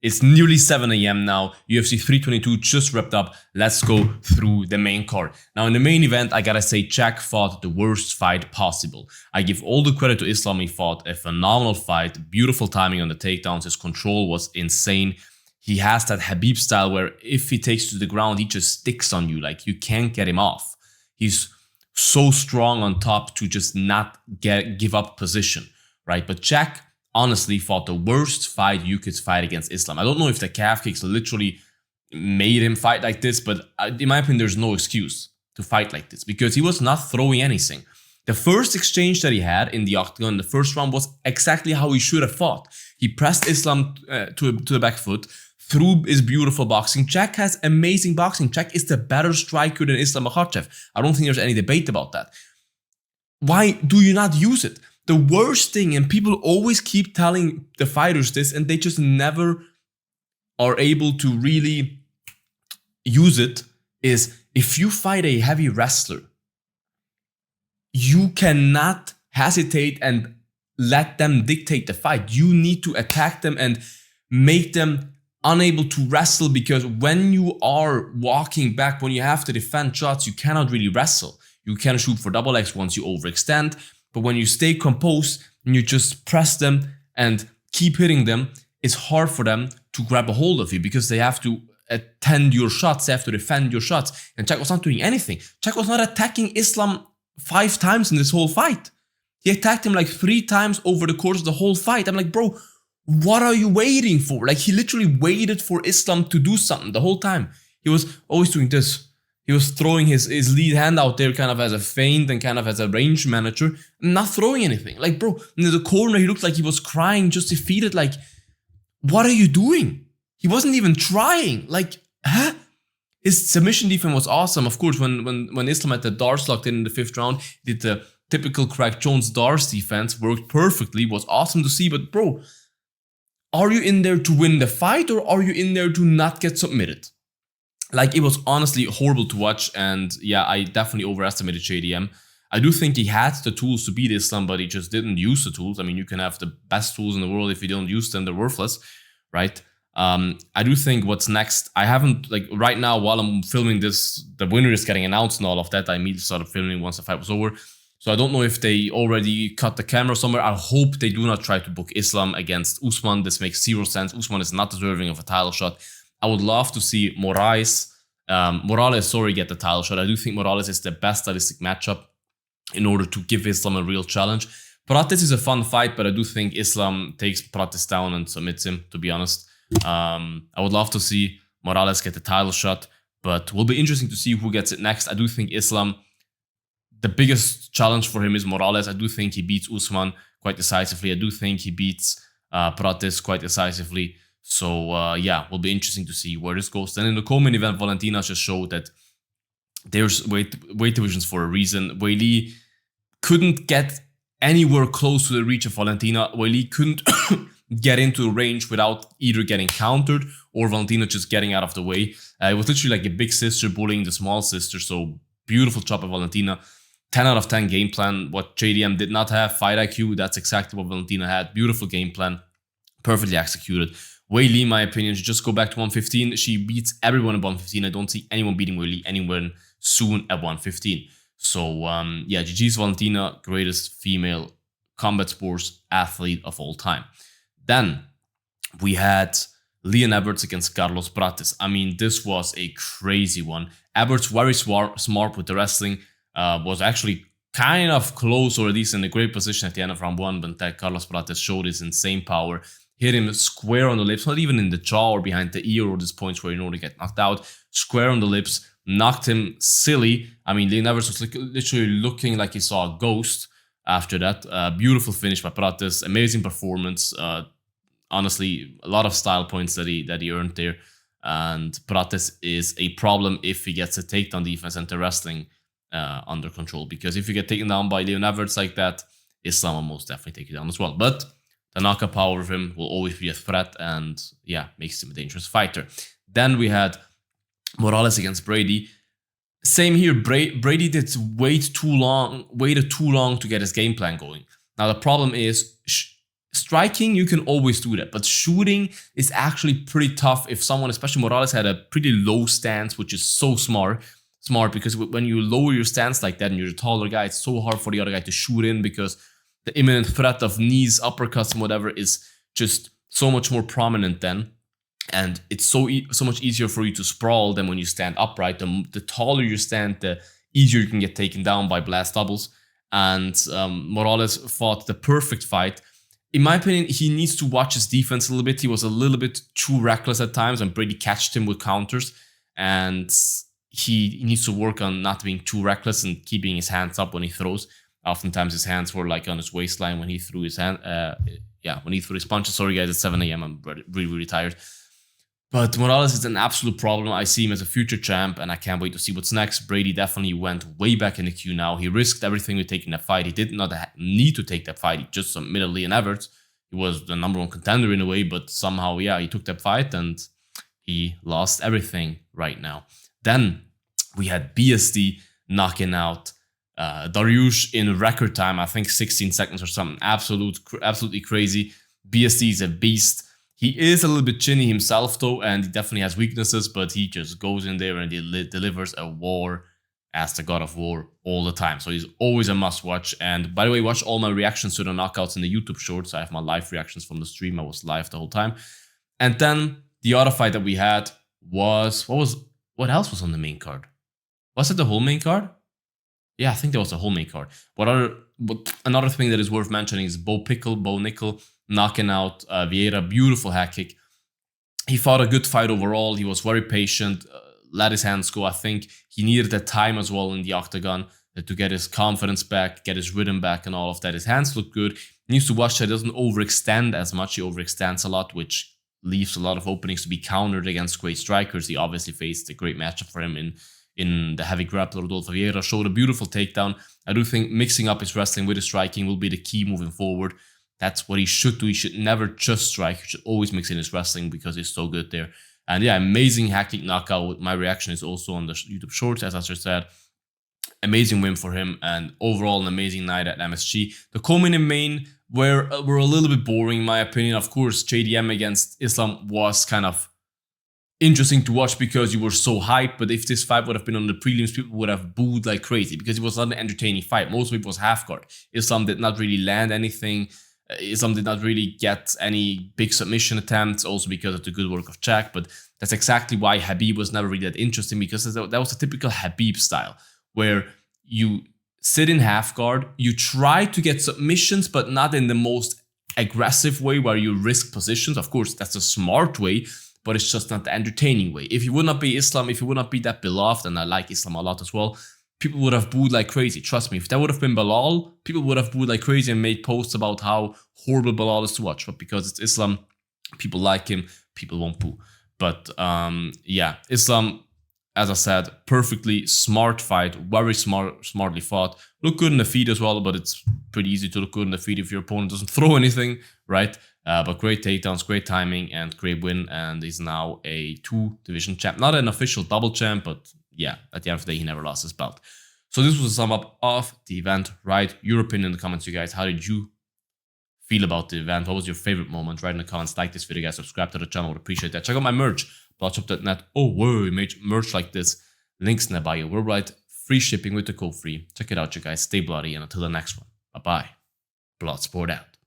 It's nearly 7 a.m. now. UFC 322 just wrapped up. Let's go through the main card. Now, in the main event, I gotta say, Jack fought the worst fight possible. I give all the credit to Islam. He fought a phenomenal fight. Beautiful timing on the takedowns. His control was insane. He has that Khabib style where if he takes to the ground, he just sticks on you. Like, you can't get him off. He's so strong on top to just not give up position, right? But Jack honestly fought the worst fight you could fight against Islam. I don't know if the calf kicks literally made him fight like this, but in my opinion, there's no excuse to fight like this because he was not throwing anything. The first exchange that he had in the octagon, the first round, was exactly how he should have fought. He pressed Islam to the back foot, through his beautiful boxing. Jack has amazing boxing. Jack is the better striker than Islam Makhachev. I don't think there's any debate about that. Why do you not use it? The worst thing, and people always keep telling the fighters this, and they just never are able to really use it, is if you fight a heavy wrestler, you cannot hesitate and let them dictate the fight. You need to attack them and make them unable to wrestle, because when you are walking back, when you have to defend shots, you cannot really wrestle. You can shoot for double X once you overextend, but when you stay composed and you just press them and keep hitting them, it's hard for them to grab a hold of you because they have to attend your shots, they have to defend your shots. And Jack was not doing anything. Jack was not attacking Islam 5 times in this whole fight. He attacked him like 3 times over the course of the whole fight. I'm like, bro, what are you waiting for? Like, he literally waited for Islam to do something the whole time. He was always doing this. He was throwing his lead hand out there kind of as a feint and kind of as a range manager, not throwing anything. Like, bro, in the corner, he looked like he was crying, just defeated. Like, what are you doing? He wasn't even trying. Like, huh? His submission defense was awesome. Of course, when Islam had the darts locked in the 5th round, he did the typical Craig Jones darts defense, worked perfectly, was awesome to see. But, bro, are you in there to win the fight, or are you in there to not get submitted? Like, it was honestly horrible to watch, and yeah, I definitely overestimated JDM. I do think he had the tools to beat Islam, but he just didn't use the tools. I mean, you can have the best tools in the world. If you don't use them, they're worthless, right? I do think what's next, I haven't, like, right now while I'm filming this, the winner is getting announced and all of that. I immediately started filming once the fight was over. So I don't know if they already cut the camera somewhere. I hope they do not try to book Islam against Usman. This makes 0 sense. Usman is not deserving of a title shot. I would love to see Morales get the title shot. I do think Morales is the best stylistic matchup in order to give Islam a real challenge. Prates is a fun fight, but I do think Islam takes Prates down and submits him, to be honest. I would love to see Morales get the title shot, but will be interesting to see who gets it next. I do think Islam, the biggest challenge for him is Morales. I do think he beats Usman quite decisively. I do think he beats Prates quite decisively. So yeah, will be interesting to see where this goes. Then in the co-main event, Valentina just showed that there's weight divisions for a reason. Weili couldn't get anywhere close to the reach of Valentina. Weili couldn't get into the range without either getting countered or Valentina just getting out of the way. It was literally like a big sister bullying the small sister. So beautiful chop of Valentina. 10 out of 10 game plan. What JDM did not have, fight IQ, that's exactly what Valentina had. Beautiful game plan. Perfectly executed. Weili, in my opinion, should just go back to 115. She beats everyone at 115. I don't see anyone beating Weili anywhere soon at 115. So, yeah, GG's Valentina, greatest female combat sports athlete of all time. Then we had Leon Edwards against Carlos Prates. I mean, this was a crazy one. Edwards, very smart with the wrestling, was actually kind of close, or at least in a great position at the end of round 1, but that Carlos Prates showed his insane power. Hit him square on the lips, not even in the jaw or behind the ear or these points where you know they get knocked out. Square on the lips, knocked him silly. I mean, Leon Edwards was literally looking like he saw a ghost after that. Beautiful finish by Prates, amazing performance. Honestly, a lot of style points that he earned there. And Prates is a problem if he gets a takedown defense and the wrestling under control. Because if you get taken down by Leon Edwards like that, Islam will most definitely take you down as well. But the knockout power of him will always be a threat, and yeah, makes him a dangerous fighter. Then we had Morales against Brady. Same here, Brady waited too long to get his game plan going. Now the problem is striking, you can always do that, but shooting is actually pretty tough if someone, especially Morales, had a pretty low stance, which is so smart because when you lower your stance like that and you're a taller guy, it's so hard for the other guy to shoot in because the imminent threat of knees, uppercuts, and whatever is just so much more prominent then. And it's so much easier for you to sprawl than when you stand upright. The taller you stand, the easier you can get taken down by blast doubles. And Morales fought the perfect fight. In my opinion, he needs to watch his defense a little bit. He was a little bit too reckless at times, and Brady catched him with counters. And he needs to work on not being too reckless and keeping his hands up when he throws. Oftentimes his hands were like on his waistline when he threw his when he threw his punches. Sorry guys, it's 7 a.m. I'm really tired. But Morales is an absolute problem. I see him as a future champ, and I can't wait to see what's next. Brady definitely went way back in the queue now. He risked everything with taking that fight. He did not need to take that fight. He just submitted Leon Edwards. He was the number one contender in a way, but somehow, he took that fight, and he lost everything right now. Then we had BSD knocking out Dariush in record time. I think 16 seconds or something. Absolutely crazy. BSD is a beast. He is a little bit chinny himself though, and he definitely has weaknesses, but he just goes in there and he delivers a war as the God of War all the time. So he's always a must watch. And by the way, watch all my reactions to the knockouts in the YouTube shorts. I have my live reactions from the stream. I was live the whole time. And then the other fight that we had was, what else was on the main card? Was it the whole main card? Yeah, I think that was the whole main card. Another thing that is worth mentioning is Bo Nickel knocking out Vieira. Beautiful hack kick. He fought a good fight overall. He was very patient, let his hands go. I think he needed that time as well in the octagon to get his confidence back, get his rhythm back and all of that. His hands look good. He needs to watch that he doesn't overextend as much. He overextends a lot, which leaves a lot of openings to be countered against great strikers. He obviously faced a great matchup for him in the heavy grappler Rodolfo Vieira. Showed a beautiful takedown. I do think mixing up his wrestling with his striking will be the key moving forward. That's what he should do. He should never just strike. He should always mix in his wrestling because he's so good there. And yeah, amazing hack kick knockout. My reaction is also on the YouTube shorts, as I just said. Amazing win for him, and overall an amazing night at MSG. The co-main main were a little bit boring in my opinion. Of course, JDM against Islam was kind of interesting to watch because you were so hyped, but if this fight would have been on the prelims, people would have booed like crazy because it was not an entertaining fight. Most of it was half guard. Islam did not really land anything. Islam did not really get any big submission attempts, also because of the good work of Jack, but that's exactly why Khabib was never really that interesting, because that was a typical Khabib style, where you sit in half guard, you try to get submissions, but not in the most aggressive way where you risk positions. Of course, that's a smart way, but it's just not the entertaining way. If you would not be Islam, if you would not be that beloved, and I like Islam a lot as well, people would have booed like crazy. Trust me, if that would have been Belal, people would have booed like crazy and made posts about how horrible Belal is to watch. But because it's Islam, people like him, people won't boo. But yeah, Islam, as I said, perfectly smart fight, very smartly fought. Look good in the feet as well, but it's pretty easy to look good in the feet if your opponent doesn't throw anything, right? But great takedowns, great timing, and great win. And he's now a 2-division champ. Not an official double champ, but yeah, at the end of the day, he never lost his belt. So this was a sum up of the event, right? Your opinion in the comments, you guys. How did you feel about the event? What was your favorite moment? Write in the comments. Like this video, guys. Subscribe to the channel. I would appreciate that. Check out my merch, bloodsport.net. Oh, whoa, we made merch like this. Links in the bio. Worldwide free shipping with the code free. Check it out, you guys. Stay bloody, and until the next one. Bye-bye. Bloodsport out.